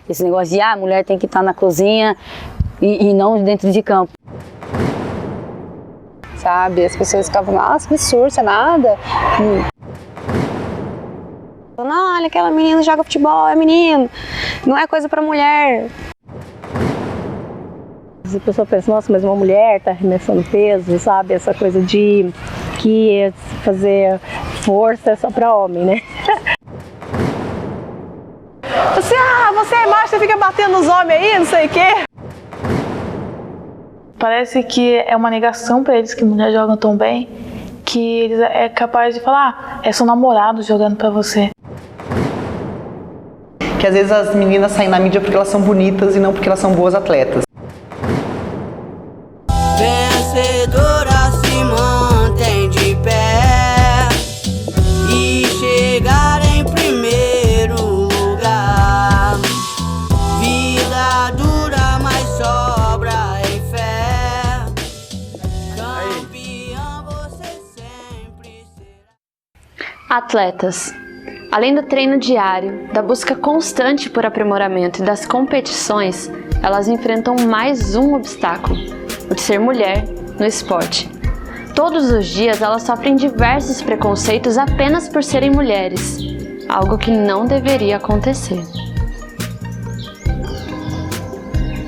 Esse negócio de, a mulher tem que estar na cozinha e não dentro de campo. Sabe, as pessoas ficavam, nossa, que surça, nada. Não, olha, aquela menina joga futebol, é menino, não é coisa pra mulher. A pessoa pensa, nossa, mas uma mulher tá arremessando peso, sabe? Essa coisa de que fazer força é só pra homem, né? Você é macho, você fica batendo nos homens aí, não sei o quê. Parece que é uma negação pra eles que mulheres jogam tão bem, que eles é capaz de falar, é seu namorado jogando pra você. Que às vezes as meninas saem na mídia porque elas são bonitas e não porque elas são boas atletas. Vencedora se mantém de pé e chegar em primeiro lugar. Vida dura, mas sobra em fé. Campeã você sempre será. Atletas. Além do treino diário, da busca constante por aprimoramento e das competições, elas enfrentam mais um obstáculo, o de ser mulher no esporte. Todos os dias elas sofrem diversos preconceitos apenas por serem mulheres, algo que não deveria acontecer.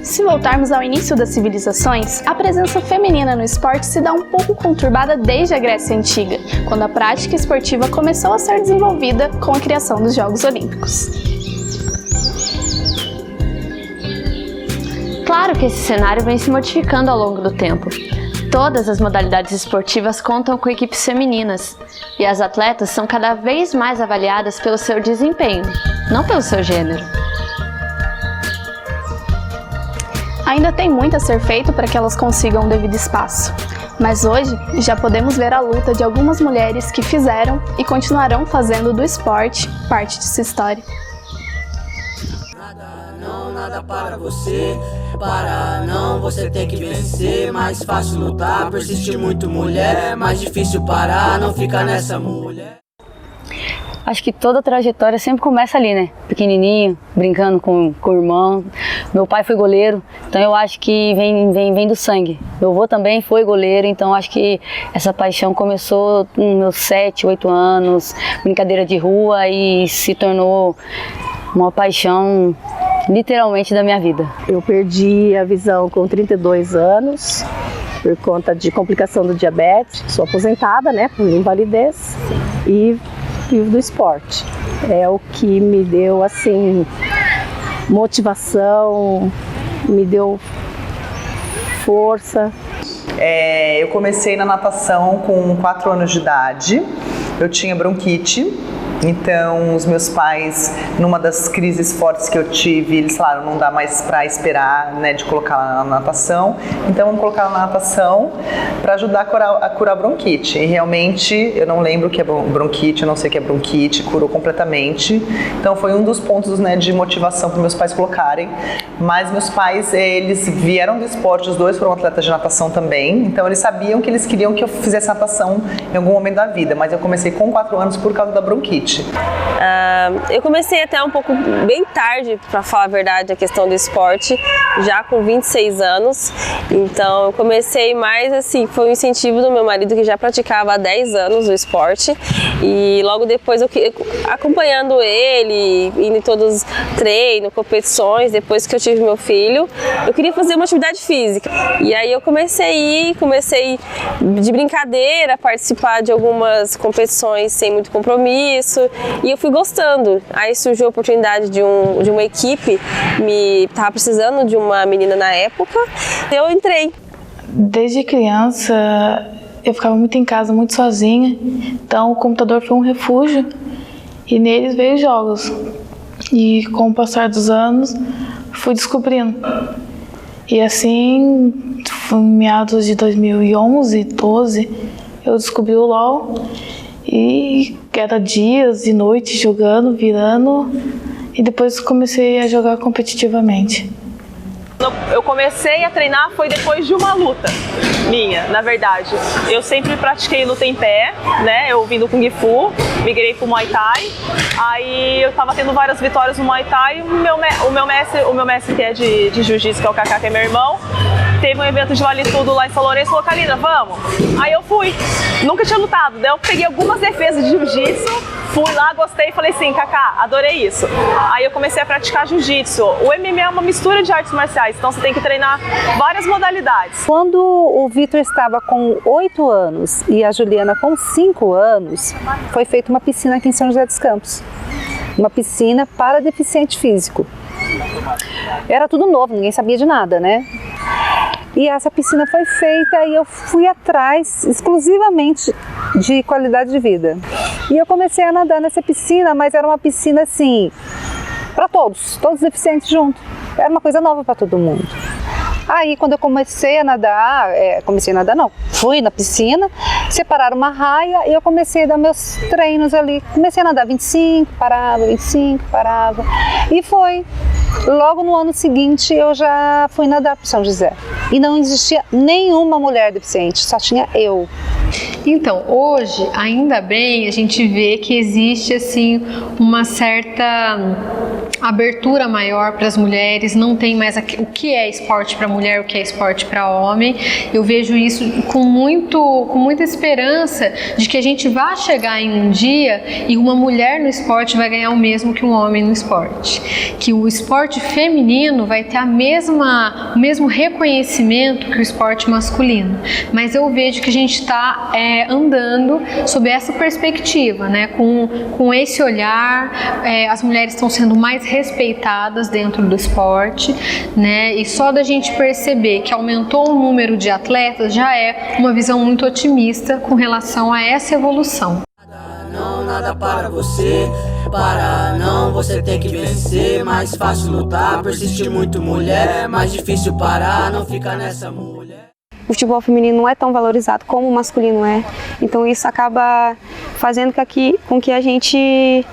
Se voltarmos ao início das civilizações, a presença feminina no esporte se dá um pouco conturbada desde a Grécia Antiga, quando a prática esportiva começou a ser desenvolvida com a criação dos Jogos Olímpicos. Claro que esse cenário vem se modificando ao longo do tempo. Todas as modalidades esportivas contam com equipes femininas, e as atletas são cada vez mais avaliadas pelo seu desempenho, não pelo seu gênero. Ainda tem muito a ser feito para que elas consigam o devido espaço, mas hoje já podemos ver a luta de algumas mulheres que fizeram e continuarão fazendo do esporte parte de sua história. Nada para você, você tem que vencer. Mais fácil lutar, persistir muito mulher, mais difícil parar, não ficar nessa mulher. Acho que toda a trajetória sempre começa ali, né? Pequenininho, brincando com o irmão. Meu pai foi goleiro, então eu acho que vem do sangue. Meu avô também foi goleiro, então acho que essa paixão começou com meus 7, 8 anos, brincadeira de rua, e se tornou uma paixão literalmente da minha vida. Eu perdi a visão com 32 anos por conta de complicação do diabetes. Sou aposentada, né, por invalidez, e vivo do esporte. É o que me deu, assim, motivação, me deu força. Eu comecei na natação com 4 anos de idade. Eu tinha bronquite. Então, os meus pais, numa das crises fortes que eu tive, eles falaram, não dá mais para esperar, né, de colocar ela na natação. Então, vamos colocar ela na natação para ajudar a curar a bronquite. E realmente, eu não lembro o que é bronquite, eu não sei o que é bronquite, curou completamente. Então, foi um dos pontos, né, de motivação para meus pais colocarem. Mas meus pais, eles vieram do esporte, os dois foram atletas de natação também. Então, eles sabiam que eles queriam que eu fizesse natação em algum momento da vida. Mas eu comecei com 4 anos por causa da bronquite. Eu comecei até um pouco bem tarde, para falar a verdade, a questão do esporte, já com 26 anos. Então eu comecei mais assim, foi um incentivo do meu marido, que já praticava há 10 anos o esporte, e logo depois eu acompanhando ele, indo em todos os treinos, competições, depois que eu tive meu filho, eu queria fazer uma atividade física. E aí eu comecei de brincadeira a participar de algumas competições sem muito compromisso. E eu fui gostando. Aí surgiu a oportunidade de uma equipe, estava precisando de uma menina na época, eu entrei. Desde criança eu ficava muito em casa, muito sozinha, então o computador foi um refúgio e neles veio jogos. E com o passar dos anos fui descobrindo. E assim, em meados de 2011, 12, eu descobri o LOL. E era dias e noites jogando, virando, e depois comecei a jogar competitivamente. Eu comecei a treinar foi depois de uma luta minha, na verdade. Eu sempre pratiquei luta em pé, né? Eu vim do Kung Fu, migrei pro Muay Thai. Aí eu tava tendo várias vitórias no Muay Thai. O meu mestre que é de Jiu-Jitsu, que é o Kaká, que é meu irmão, teve um evento de Vale Tudo lá em São Lourenço e falou: Kalina, vamos? Aí eu fui. Nunca tinha lutado, daí eu peguei algumas defesas de Jiu-Jitsu, fui lá, gostei e falei assim: Kaká, adorei isso. Aí eu comecei a praticar Jiu-Jitsu. O MMA é uma mistura de artes marciais, então você tem que treinar várias modalidades. Quando o Vitor estava com 8 anos e a Juliana com 5 anos, foi feita uma piscina aqui em São José dos Campos. Uma piscina para deficiente físico. Era tudo novo, ninguém sabia de nada, né? E essa piscina foi feita e eu fui atrás exclusivamente de qualidade de vida. E eu comecei a nadar nessa piscina, mas era uma piscina assim, para todos os deficientes juntos. Era uma coisa nova para todo mundo. Aí quando eu comecei a nadar, fui na piscina, separaram uma raia e eu comecei a dar meus treinos ali. Comecei a nadar 25, parava. E foi. Logo no ano seguinte eu já fui nadar para São José. E não existia nenhuma mulher deficiente, só tinha eu. Então, hoje, ainda bem, a gente vê que existe assim uma certa abertura maior para as mulheres, não tem mais o que é esporte para mulher, o que é esporte para homem. Eu vejo isso com muita esperança de que a gente vai chegar em um dia e uma mulher no esporte vai ganhar o mesmo que um homem no esporte. Que o esporte feminino vai ter o mesmo reconhecimento que o esporte masculino. Mas eu vejo que a gente está andando sob essa perspectiva, né? Com esse olhar, as mulheres estão sendo mais respeitadas dentro do esporte, né? E só da gente perceber que aumentou o número de atletas já é uma visão muito otimista com relação a essa evolução. Não, nada para você, não, você tem que vencer. Mais fácil lutar, persistir muito mulher, mais difícil parar, não ficar nessa mulher. O futebol feminino não é tão valorizado como o masculino é, então isso acaba fazendo com que a gente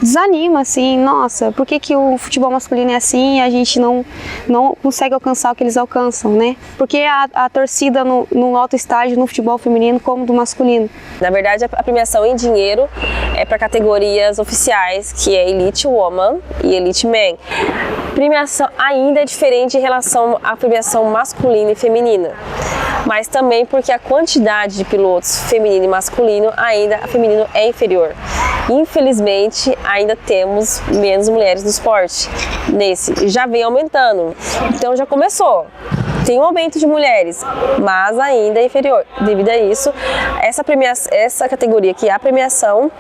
desanima, assim, nossa, por que o futebol masculino é assim e a gente não consegue alcançar o que eles alcançam, né? Porque a torcida não lota estádio no futebol feminino como do masculino. Na verdade, a premiação em dinheiro é para categorias oficiais, que é Elite Woman e Elite Man. A premiação ainda é diferente em relação à premiação masculina e feminina, mas também porque a quantidade de pilotos feminino e masculino, ainda a feminino é inferior. Infelizmente, ainda temos menos mulheres no esporte. Já vem aumentando, então já começou. Tem um aumento de mulheres, mas ainda é inferior. Devido a isso, essa categoria que é a premiação,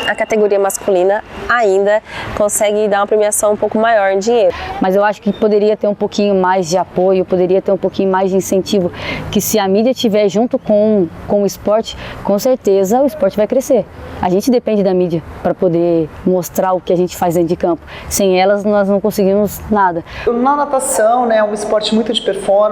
a categoria masculina ainda consegue dar uma premiação um pouco maior em dinheiro. Mas eu acho que poderia ter um pouquinho mais de apoio, poderia ter um pouquinho mais de incentivo, que se a mídia estiver junto com o esporte, com certeza o esporte vai crescer. A gente depende da mídia para poder mostrar o que a gente faz dentro de campo. Sem elas, nós não conseguimos nada. Na natação, né, é um esporte muito de performance,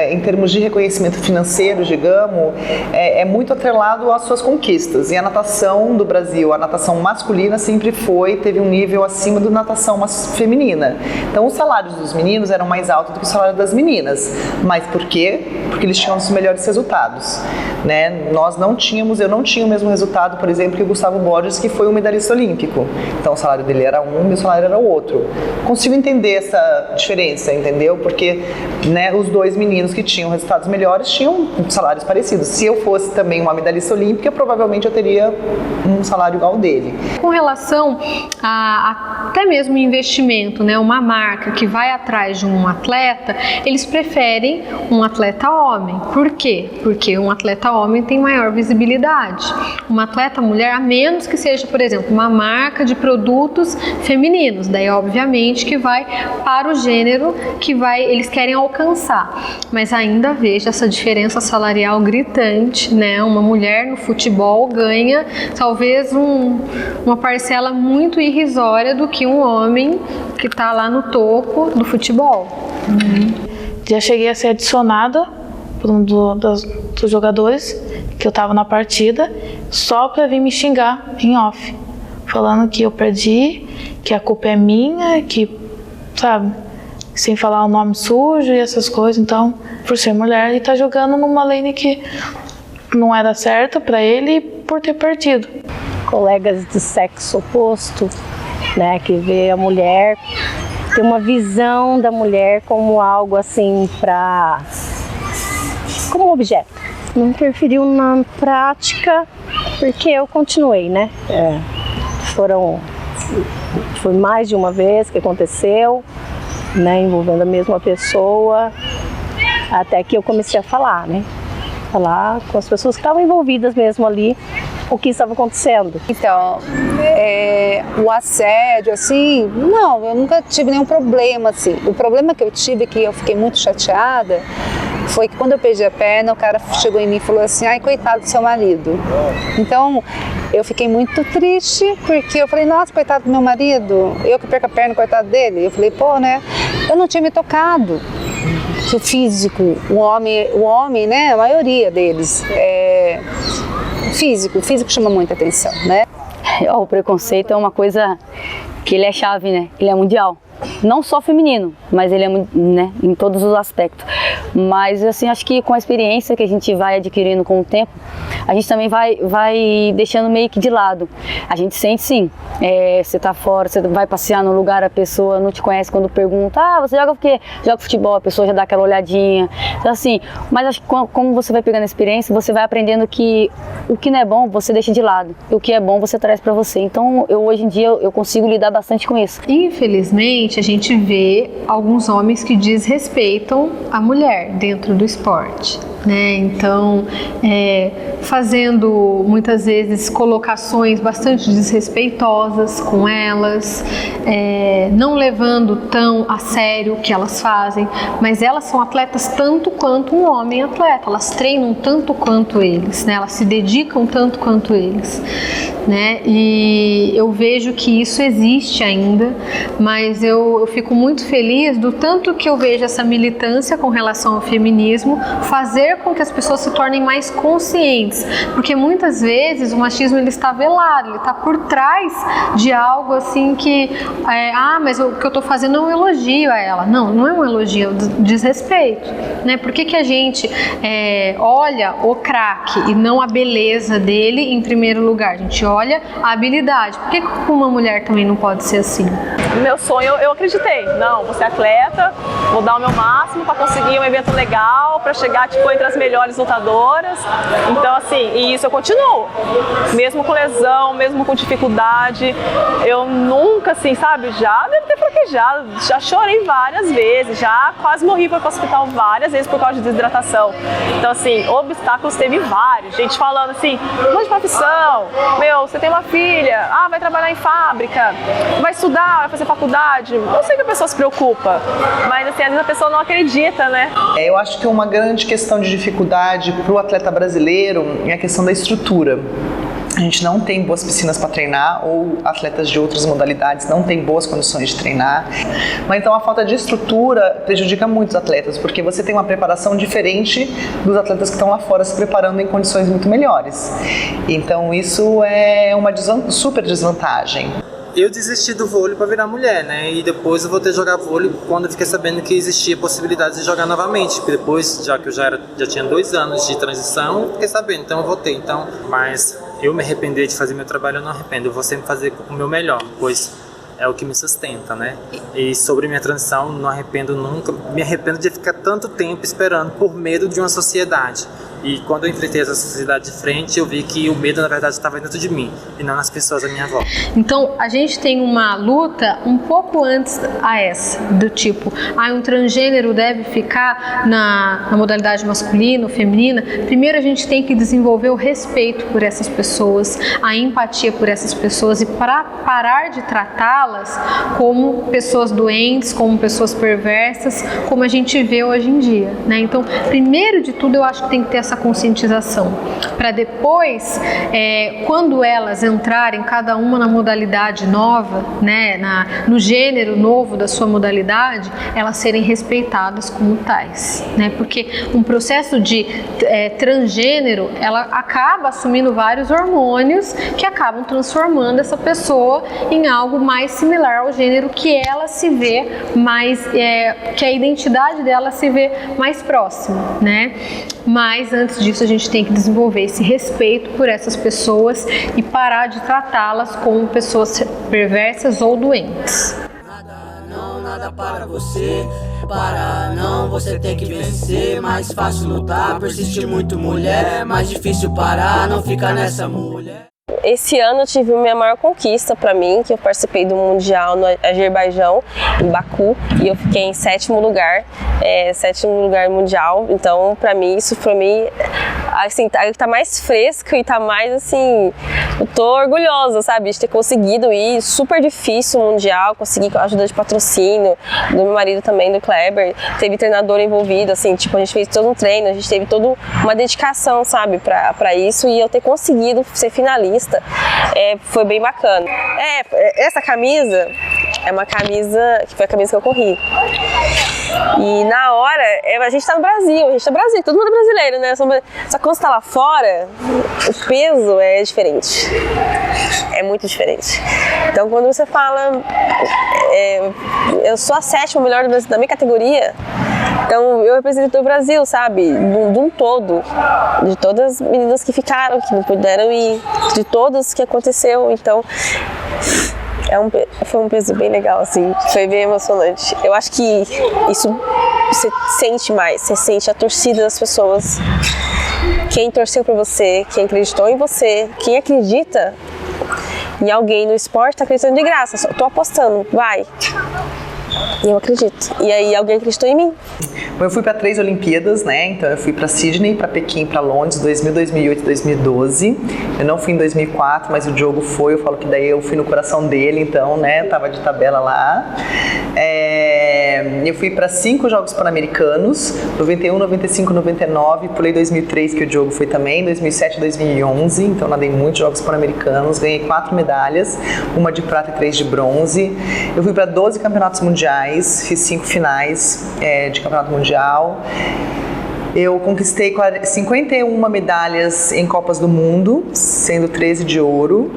em termos de reconhecimento financeiro, digamos, é muito atrelado às suas conquistas. E a natação do Brasil, a natação masculina sempre teve um nível acima da natação feminina. Então os salários dos meninos eram mais altos do que o salário das meninas. Mas por quê? Porque eles tinham os melhores resultados, né? Eu não tinha o mesmo resultado, por exemplo, que o Gustavo Borges, que foi um medalhista olímpico. Então o salário dele era um, meu salário era o outro. Consigo entender essa diferença, entendeu? Porque, né, os dois meninos que tinham resultados melhores tinham salários parecidos. Se eu fosse também uma medalhista olímpica, provavelmente eu teria um salário igual ao dele. Com relação a até mesmo investimento, né, uma marca que vai atrás de um atleta, eles preferem um atleta homem. Por quê? Porque um atleta homem tem maior visibilidade. Uma atleta mulher, a menos que seja, por exemplo, uma marca de produtos femininos. Daí, obviamente, que vai para o gênero que eles querem alcançar. Mas ainda vejo essa diferença salarial gritante, né? Uma mulher no futebol ganha talvez uma parcela muito irrisória do que um homem que está lá no topo do futebol. Já cheguei a ser adicionada por um dos jogadores que eu estava na partida só para vir me xingar em off, falando que eu perdi, que a culpa é minha, que, sabe, sem falar o nome sujo e essas coisas. Então, por ser mulher, ele tá jogando numa lane que não era certa para ele por ter partido. Colegas de sexo oposto, né, que vê a mulher, tem uma visão da mulher como algo assim como um objeto. Não interferiu na prática, porque eu continuei, né? Foi mais de uma vez que aconteceu, né, envolvendo a mesma pessoa, até que eu comecei a falar, né? Falar com as pessoas que estavam envolvidas mesmo ali, o que estava acontecendo. Então, o assédio, assim, não, eu nunca tive nenhum problema, assim. O problema que eu tive, que eu fiquei muito chateada, foi que quando eu perdi a perna, o cara chegou em mim e falou assim, ai, coitado do seu marido. Então, eu fiquei muito triste, porque eu falei, nossa, coitado do meu marido, eu que perco a perna, coitado dele. Eu falei, pô, né, eu não tinha me tocado. Que o físico, o homem, né, a maioria deles, o físico chama muita atenção, né? O preconceito é uma coisa que ele é chave, né? Ele é mundial. Não só feminino, mas ele é, né, em todos os aspectos. Mas assim, acho que com a experiência que a gente vai adquirindo com o tempo, a gente também vai deixando meio que de lado. A gente sente sim, você tá fora, você vai passear no lugar, a pessoa não te conhece, quando pergunta, você joga o quê? Joga futebol, a pessoa já dá aquela olhadinha. Então assim, mas acho que como você vai pegando a experiência, você vai aprendendo que o que não é bom, você deixa de lado. E o que é bom, você traz pra você. Então, hoje em dia, eu consigo lidar bastante com isso. Infelizmente, a gente vê alguns homens que desrespeitam a mulher dentro do esporte, né? Então, fazendo muitas vezes colocações bastante desrespeitosas com elas, não levando tão a sério o que elas fazem, mas elas são atletas tanto quanto um homem atleta, elas treinam tanto quanto eles, né? Elas se dedicam tanto quanto eles, né? E eu vejo que isso existe ainda, mas eu fico muito feliz do tanto que eu vejo essa militância com relação ao feminismo fazer com que as pessoas se tornem mais conscientes, porque muitas vezes o machismo ele está velado, ele está por trás de algo assim que mas o que eu estou fazendo é um elogio a ela. Não é um elogio, é um desrespeito, né? Por que a gente olha o craque e não a beleza dele em primeiro lugar? A gente olha a habilidade. Por que uma mulher também não pode ser assim? Meu sonho, eu acreditei. Não, vou ser atleta, vou dar o meu máximo para conseguir um evento legal, para chegar entre as melhores lutadoras. Então, assim, e isso eu continuo. Mesmo com lesão, mesmo com dificuldade, eu nunca, assim, sabe, já devo ter fraquejado, já chorei várias vezes, já quase morri para o hospital várias vezes por causa de desidratação. Então, assim, obstáculos teve vários. Gente falando assim, muda de profissão, você tem uma filha, vai trabalhar em fábrica, vai estudar, vai fazer faculdade. Eu sei que a pessoa se preocupa, mas assim, às vezes a pessoa não acredita, né? Eu acho que uma grande questão de dificuldade para o atleta brasileiro é a questão da estrutura. A gente não tem boas piscinas para treinar, ou atletas de outras modalidades não têm boas condições de treinar. Mas então a falta de estrutura prejudica muito os atletas, porque você tem uma preparação diferente dos atletas que estão lá fora se preparando em condições muito melhores. Então isso é uma super desvantagem. Eu desisti do vôlei para virar mulher, né? E depois eu voltei a jogar vôlei quando eu fiquei sabendo que existia possibilidade de jogar novamente. Porque depois, já que eu já tinha 2 anos de transição, eu fiquei sabendo, então eu voltei. Mas eu me arrepender de fazer meu trabalho, eu não arrependo. Eu vou sempre fazer o meu melhor, pois é o que me sustenta, né? E sobre minha transição, não arrependo nunca. Me arrependo de ficar tanto tempo esperando por medo de uma sociedade. E quando eu enfrentei essa sociedade de frente, eu vi que o medo, na verdade, estava dentro de mim e não nas pessoas à minha volta. Então, a gente tem uma luta um pouco antes a essa, do tipo, um transgênero deve ficar na modalidade masculina ou feminina. Primeiro, a gente tem que desenvolver o respeito por essas pessoas, a empatia por essas pessoas e para parar de tratá-las como pessoas doentes, como pessoas perversas, como a gente vê hoje em dia, né? Então, primeiro de tudo, eu acho que tem que ter essa essa conscientização, para depois, quando elas entrarem cada uma na modalidade nova, né, no gênero novo da sua modalidade, elas serem respeitadas como tais, né? Porque um processo de transgênero, ela acaba assumindo vários hormônios que acabam transformando essa pessoa em algo mais similar ao gênero que ela se vê mais, que a identidade dela se vê mais próxima, né? Mas antes disso a gente tem que desenvolver esse respeito por essas pessoas e parar de tratá-las como pessoas perversas ou doentes. Nada para você, para não, você tem que vencer. Mais fácil lutar, persistir muito mulher, mais difícil parar, não ficar nessa mulher. Esse ano eu tive a minha maior conquista para mim, que eu participei do Mundial no Azerbaijão, em Baku, e eu fiquei em 7º lugar, 7º lugar mundial. Então, para mim, isso foi assim, tá mais fresco e tá mais assim, eu tô orgulhosa, sabe, de ter conseguido ir. Super difícil o Mundial, consegui com a ajuda de patrocínio do meu marido também, do Kleber, teve treinador envolvido, assim, tipo, a gente fez todo um treino, a gente teve toda uma dedicação, sabe, para isso, e eu ter conseguido ser finalista foi bem bacana. Essa camisa é uma camisa que foi a camisa que eu corri. E na hora, a gente tá no Brasil, todo mundo é brasileiro, né? Só que quando você tá lá fora, o peso é diferente. É muito diferente. Então quando você fala, eu sou a 7ª melhor da minha categoria, então eu represento o Brasil, sabe? De um todo. De todas as meninas que ficaram, que não puderam ir, de todas que aconteceu. Então foi um peso bem legal, assim, foi bem emocionante. Eu acho que isso você sente mais, você sente a torcida das pessoas, quem torceu por você, quem acreditou em você, quem acredita em alguém no esporte tá acreditando de graça, só tô apostando, vai. E eu acredito. E aí alguém acreditou em mim. Eu fui para 3 Olimpíadas, né? Então eu fui para Sydney, para Pequim, para Londres, 2000, 2008 e 2012. Eu não fui em 2004, mas o Diogo foi. Eu falo que daí eu fui no coração dele, então, né? Tava de tabela lá. Eu fui para 5 Jogos Pan-Americanos, 91, 95, 99. Pulei 2003, que o Diogo foi também, 2007 e 2011. Então nadei muitos Jogos Pan-Americanos, ganhei 4 medalhas, uma de prata e 3 de bronze. Eu fui para 12 campeonatos mundiais, fiz 5 finais de campeonato mundial. Eu conquistei 51 medalhas em Copas do Mundo, sendo 13 de ouro.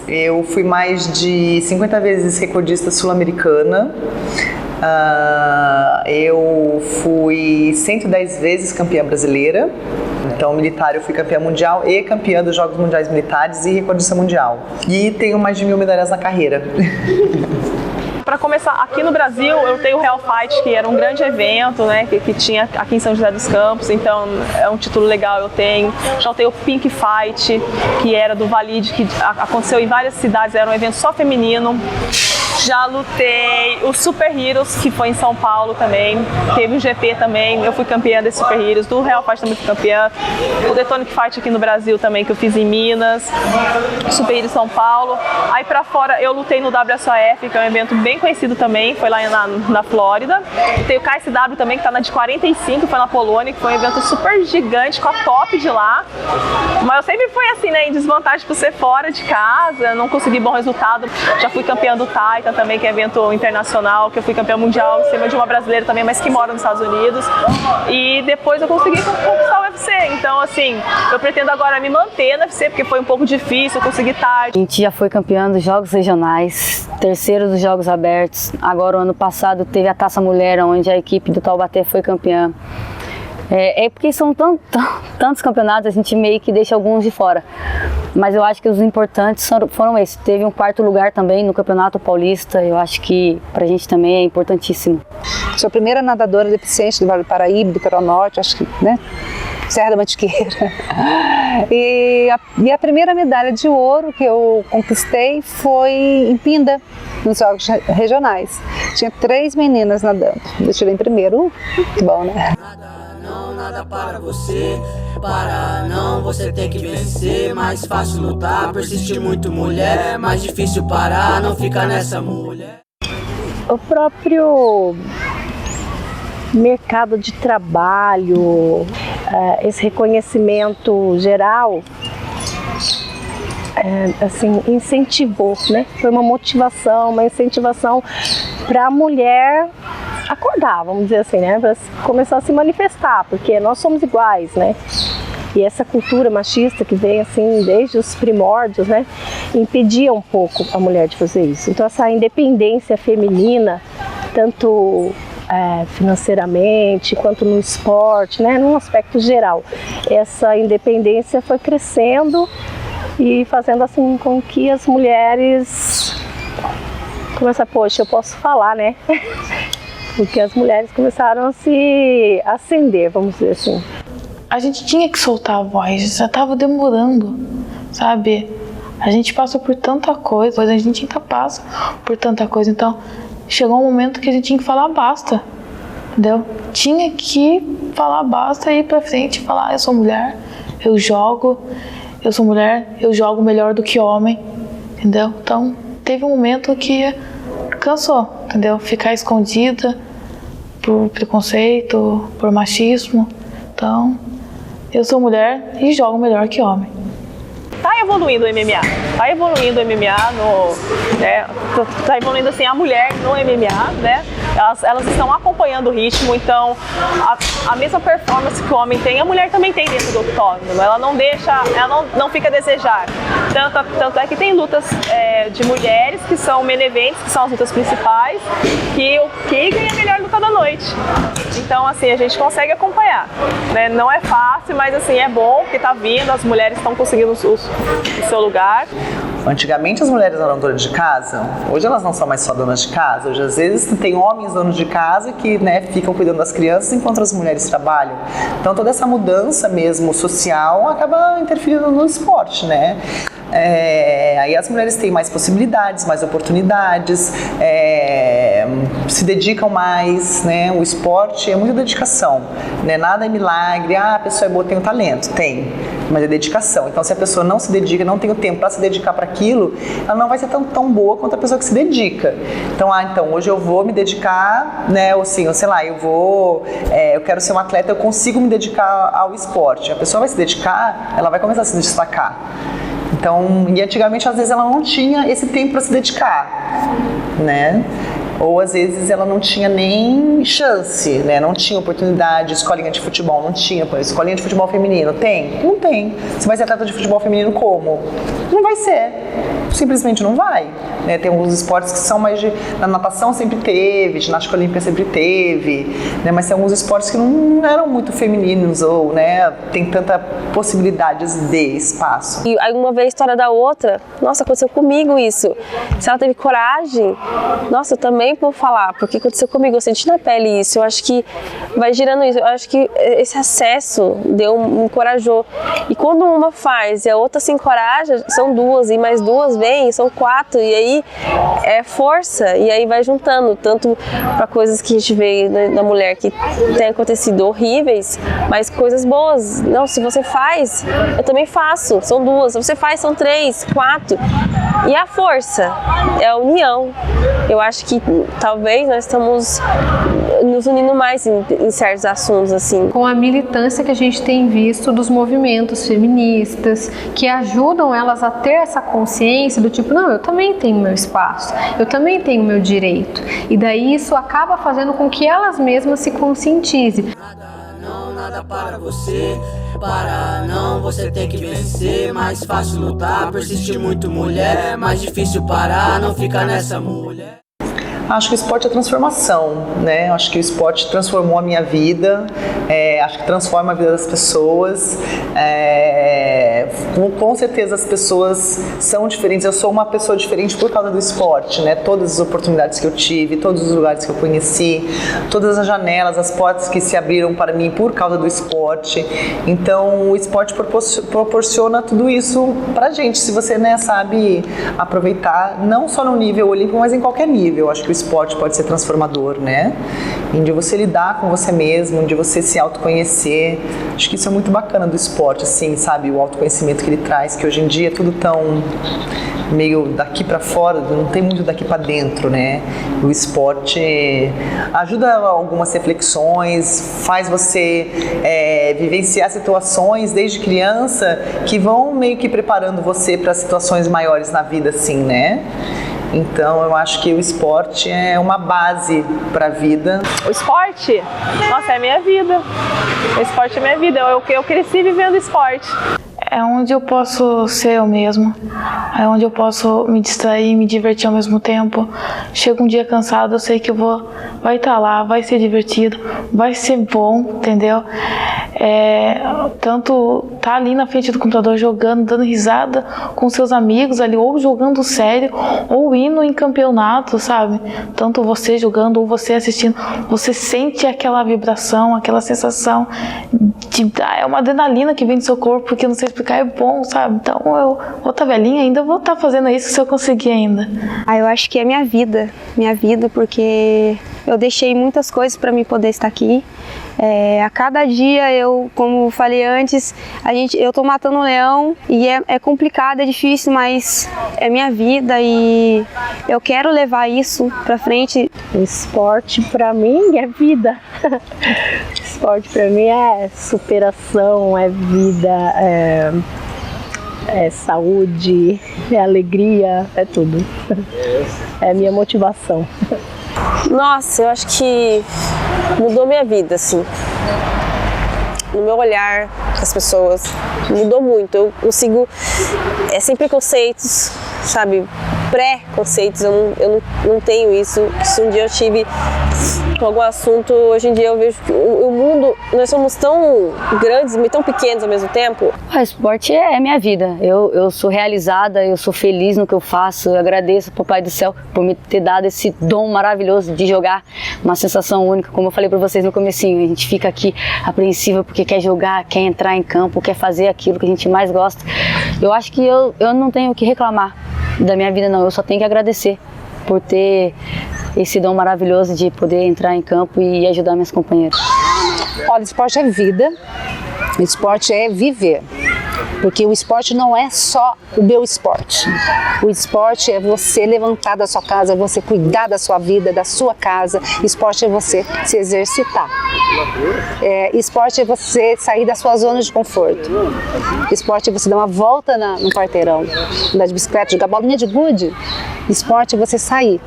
Eu fui mais de 50 vezes recordista sul-americana. Eu fui 110 vezes campeã brasileira. Então, militar, eu fui campeã mundial e campeã dos Jogos Mundiais Militares e recordista mundial. E tenho mais de 1000 medalhas na carreira. Para começar, aqui no Brasil eu tenho o Real Fight, que era um grande evento, né, que tinha aqui em São José dos Campos, então é um título legal, eu tenho. Já tenho o Pink Fight, que era do Valide, que aconteceu em várias cidades, era um evento só feminino. Já lutei o Super Heroes, que foi em São Paulo também. Teve um GP também, eu fui campeã desse Super Heroes. Do Real Fight também fui campeã. O Detonic Fight aqui no Brasil também, que eu fiz em Minas. Super Heroes São Paulo. Aí pra fora eu lutei no WSOF, que é um evento bem conhecido também, foi lá na Flórida. Tem o KSW também, que tá na de 45, foi na Polônia, que foi um evento super gigante, com a top de lá. Mas eu sempre fui assim, né, em desvantagem por ser fora de casa, não consegui bom resultado. Já fui campeã do Titan também, que é evento internacional, que eu fui campeã mundial em cima de uma brasileira também, mas que mora nos Estados Unidos. E depois eu consegui conquistar o UFC. Então, assim, eu pretendo agora me manter no UFC, porque foi um pouco difícil, eu consegui tarde. A gente já foi campeã dos Jogos Regionais, terceiro dos Jogos Abertos. Agora, o ano passado, teve a Taça Mulher, onde a equipe do Taubaté foi campeã. Porque são tantos campeonatos, a gente meio que deixa alguns de fora. Mas eu acho que os importantes foram esses. Teve um 4º lugar também no Campeonato Paulista, eu acho que pra gente também é importantíssimo. Sou a primeira nadadora deficiente do Vale do Paraíba, do Litoral Norte, acho que, né? Serra da Mantiqueira. E a primeira medalha de ouro que eu conquistei foi em Pinda, nos Jogos Regionais. Tinha 3 meninas nadando. Eu tirei em primeiro. Que bom, né? Nada para você, para não, você tem que vencer. Mais fácil lutar, persistir muito mulher, mais difícil parar, não ficar nessa mulher. O próprio mercado de trabalho, esse reconhecimento geral assim, incentivou, né? Foi uma motivação, uma incentivação para a mulher acordar, vamos dizer assim, né? Para começar a se manifestar, porque nós somos iguais, né? E essa cultura machista que vem assim desde os primórdios, né, impedia um pouco a mulher de fazer isso. Então essa independência feminina, tanto financeiramente quanto no esporte, né, num aspecto geral, essa independência foi crescendo e fazendo assim com que as mulheres começam, poxa, eu posso falar, né? Porque as mulheres começaram a se acender, vamos dizer assim. A gente tinha que soltar a voz, já estava demorando, sabe? A gente passa por tanta coisa, a gente ainda passa por tanta coisa, então chegou um momento que a gente tinha que falar basta, entendeu? Tinha que falar basta e ir pra frente, falar, eu sou mulher, eu sou mulher, eu jogo melhor do que homem, entendeu? Então teve um momento que cansou, entendeu? Ficar escondida por preconceito, por machismo, então eu sou mulher e jogo melhor que homem. Tá evoluindo o MMA, tá evoluindo o MMA tá evoluindo assim a mulher no MMA, né? Elas estão acompanhando o ritmo, então a mesma performance que o homem tem, a mulher também tem dentro do octógono. Ela não deixa, ela não fica a desejar. Tanto é que tem lutas de mulheres que são main events, que são as lutas principais, que ganha a melhor luta da noite. Então assim, a gente consegue acompanhar, né? Não é fácil, mas assim, é bom porque tá vindo, as mulheres estão conseguindo o seu lugar. Antigamente as mulheres eram donas de casa, hoje elas não são mais só donas de casa, hoje às vezes tem homens donos de casa que, né, ficam cuidando das crianças enquanto as mulheres trabalham. Então toda essa mudança mesmo social acaba interferindo no esporte, né? Aí as mulheres têm mais possibilidades, mais oportunidades, se dedicam mais, né? O esporte é muita dedicação, né? Nada é milagre, a pessoa é boa, tem um talento, tem, mas é dedicação. Então se a pessoa não se dedica, não tem o tempo para se dedicar para aquilo, ela não vai ser tão boa quanto a pessoa que se dedica. Então, então hoje eu vou me dedicar, né? Ou assim, sei lá, eu quero ser um atleta, eu consigo me dedicar ao esporte. A pessoa vai se dedicar, ela vai começar a se destacar. Então, e antigamente às vezes ela não tinha esse tempo para se dedicar, né? Ou às vezes ela não tinha nem chance, né? Não tinha oportunidade, escolinha de futebol, não tinha. Escolinha de futebol feminino, tem? Não tem. Você vai ser atleta de futebol feminino como? Não vai ser. Simplesmente não vai. Né? Tem alguns esportes que são mais de... Na natação sempre teve, ginástica olímpica sempre teve, né? Mas tem alguns esportes que não eram muito femininos ou, né, tem tanta possibilidades de espaço. E aí uma vez a história da outra, nossa, aconteceu comigo isso. Se ela teve coragem, nossa, eu também vou falar, porque aconteceu comigo, eu senti na pele isso, eu acho que vai girando isso, eu acho que esse acesso me encorajou. E quando uma faz e a outra se encoraja, são duas, e mais duas vêm, são quatro, e aí é força, e aí vai juntando, tanto para coisas que a gente vê na mulher que tem acontecido horríveis, mas coisas boas. Não, se você faz, eu também faço, são duas, se você faz, são três, quatro. E a força é a união. Eu acho que talvez nós estamos nos unindo mais em certos assuntos, assim. Com a militância que a gente tem visto dos movimentos feministas, que ajudam elas a ter essa consciência do tipo, não, eu também tenho meu espaço, eu também tenho meu direito. E daí isso acaba fazendo com que elas mesmas se conscientizem. Nada para você, não, você tem que vencer. Mais fácil lutar, persistir muito mulher, mais difícil parar, não ficar nessa mulher. Acho que o esporte é transformação, né? Acho que o esporte transformou a minha vida, acho que transforma a vida das pessoas. Com certeza as pessoas são diferentes. Eu sou uma pessoa diferente por causa do esporte, né? Todas as oportunidades que eu tive, todos os lugares que eu conheci, todas as janelas, as portas que se abriram para mim por causa do esporte. Então o esporte proporciona tudo isso pra gente, se você, né, sabe aproveitar, não só no nível olímpico, mas em qualquer nível. Acho que o esporte pode ser transformador, né? De você lidar com você mesmo, de você se autoconhecer. Acho que isso é muito bacana do esporte, assim, sabe? O autoconhecimento. conhecimento que ele traz, que hoje em dia é tudo tão meio daqui para fora, não tem muito daqui para dentro, né? O esporte ajuda algumas reflexões, faz você vivenciar situações desde criança que vão meio que preparando você para situações maiores na vida, assim, né? Então eu acho que o esporte é uma base para a vida. O esporte? Nossa, é minha vida. O esporte é minha vida. Eu cresci vivendo esporte. É onde eu posso ser eu mesma, é onde eu posso me distrair, me divertir ao mesmo tempo. Chego um dia cansado, eu sei que vai estar lá, vai ser divertido, vai ser bom, entendeu? Tanto tá ali na frente do computador jogando, dando risada com seus amigos ali, ou jogando sério, ou indo em campeonato, sabe? Tanto você jogando ou você assistindo, você sente aquela vibração, aquela sensação é uma adrenalina que vem do seu corpo, porque não sei explicar, é bom, sabe? Então eu vou estar velhinha ainda, vou estar fazendo isso se eu conseguir ainda. Eu acho que é minha vida, porque eu deixei muitas coisas para mim poder estar aqui. A cada dia como falei antes, eu tô matando um leão e é complicado, é difícil, mas é minha vida e eu quero levar isso pra frente. O esporte pra mim é vida. Esporte pra mim é superação, é vida, é saúde, é alegria, é tudo. É a minha motivação. Nossa, eu acho que mudou minha vida, assim. No meu olhar com as pessoas, mudou muito. Eu consigo, sem preconceitos, sabe? Pré-conceitos, eu não tenho isso. Se um dia eu tive com algum assunto, hoje em dia eu vejo que o mundo, nós somos tão grandes e tão pequenos ao mesmo tempo. O esporte é minha vida, eu sou realizada, eu sou feliz no que eu faço, eu agradeço pro Pai do Céu por me ter dado esse dom maravilhoso de jogar, uma sensação única, como eu falei para vocês no comecinho, a gente fica aqui apreensiva porque quer jogar, quer entrar em campo, quer fazer aquilo que a gente mais gosta. Eu acho que eu não tenho o que reclamar da minha vida, não, eu só tenho que agradecer por ter esse dom maravilhoso de poder entrar em campo e ajudar minhas companheiras. Olha, esporte é vida, esporte é viver, porque o esporte não é só o meu esporte. O esporte é você levantar da sua casa, você cuidar da sua vida, da sua casa. Esporte é você se exercitar. Esporte é você sair da sua zona de conforto. Esporte é você dar uma volta no quarteirão, andar de bicicleta, jogar bolinha de gude. Esporte é você sair.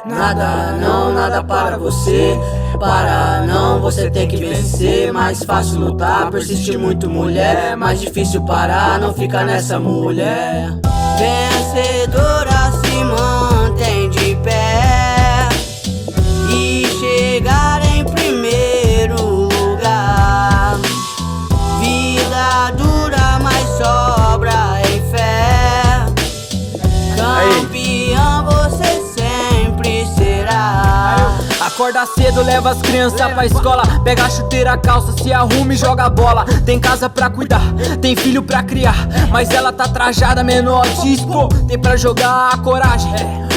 Nada para você. Para não, você tem que vencer. Mais fácil lutar, persistir muito, mulher. Mais difícil parar, não ficar nessa, mulher. Vencedora se mantém de pé e chegar em primeiro lugar. Vida dura, mas sobra em fé. Campeão você sempre será. Acorda cedo, leva as crianças pra escola. Pega a chuteira, a calça, se arruma e joga bola. Tem casa pra cuidar, tem filho pra criar, mas ela tá trajada, menor de expor. Tem pra jogar a coragem.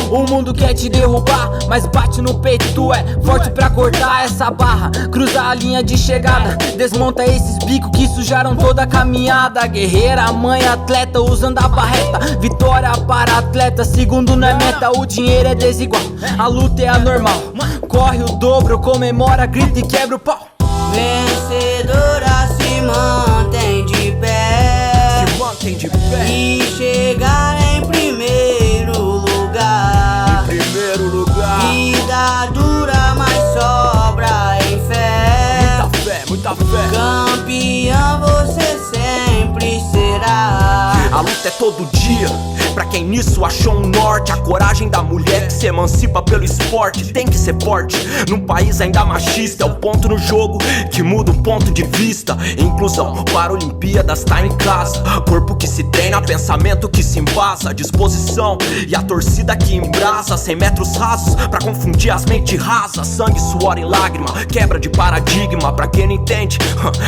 O mundo quer te derrubar, mas bate no peito, tu é forte pra cortar essa barra. Cruza a linha de chegada, desmonta esses bicos que sujaram toda a caminhada. Guerreira, mãe, atleta, usando a barreta. Vitória para atleta, segundo não é meta. O dinheiro é desigual, a luta é anormal. Corre o dobro, comemora, grita e quebra o pau. Vencedora se mantém de pé, e chegar em primeiro lugar. Vida dura, mas sobra em fé. Muita fé. Campeão você sempre será. A luta é todo dia, pra quem nisso achou um norte. A coragem da mulher que se emancipa pelo esporte. Tem que ser forte, num país ainda machista. É o ponto no jogo que muda o ponto de vista. Inclusão, para Olimpíadas tá em casa. Corpo que se treina, pensamento que se embasa. Disposição e a torcida que embrasa. 100 metros rasos pra confundir as mentes rasas. Sangue, suor e lágrima, quebra de paradigma. Pra quem não entende,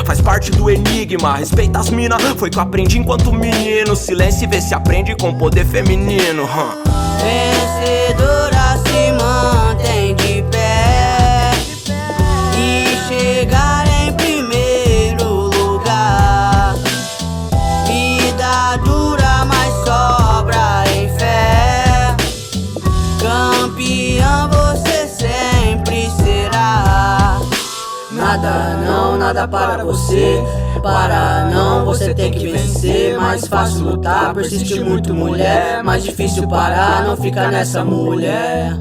faz parte do enigma. Respeita as mina, foi que eu aprendi enquanto menino. Silêncio e vê se aprende com poder feminino. Vencedora se mantém de pé e chegar em primeiro lugar. Vida dura, mas sobra em fé. Campeã você sempre será. Nada não, nada para você. Para não, você tem que vencer. Mais fácil lutar, persistir muito mulher. Mais difícil parar, não ficar nessa mulher.